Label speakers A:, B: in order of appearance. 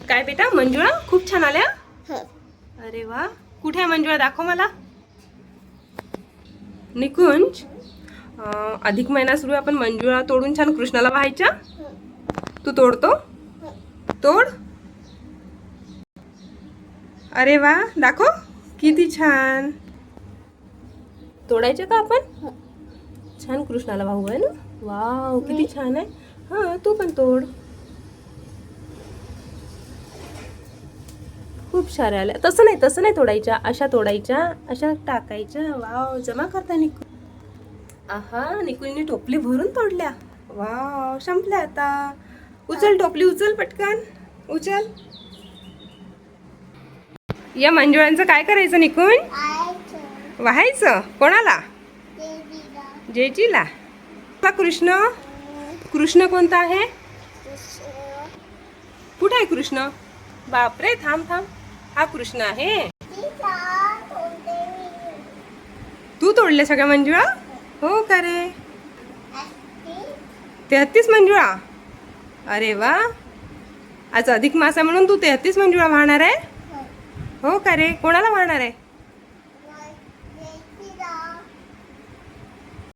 A: काय बेटा मंजुळा खूप छान आल्या. अरे वा, कुठे आहे मंजुळा, दाखव मला. निकुंज, अधिक महिना सुरू आहे, आपण मंजुळा तोडून छान कृष्णाला वाहायच्या. तू तोडतो? तोड. अरे वा, दाखव किती छान. तोडायचे का आपण? छान कृष्णाला वाहू आहे ना. वाव, किती छान आहे. हा, तू पण तोड. खूप साऱ्या आल्या. तसं नाही तोडायच्या, अशा तोडायच्या, अशा टाकायच्या. वाव, जमा करता निकू. आहा, निकुंजने टोपली भरून तोडल्या. वाव, संपल्या आता. उचल टोपली, उचल पटकन, उचल. या मंजुळांचं काय करायचं निकुंज? वाहायचं. कोणाला? जेजीला. कृष्ण, कृष्ण कोणता आहे? कुठे आहे कृष्ण? बापरे, थांब थांब, हा कृष्ण आहे. तू तोडले सगळ्या मंजुळा? हो का रे? 33 मंजुळा. अरे वा, आज अधिक मास आहे म्हणून तू 33 मंजुळा वाहणार आहे? हो का रे? कोणाला वाहणार आहे?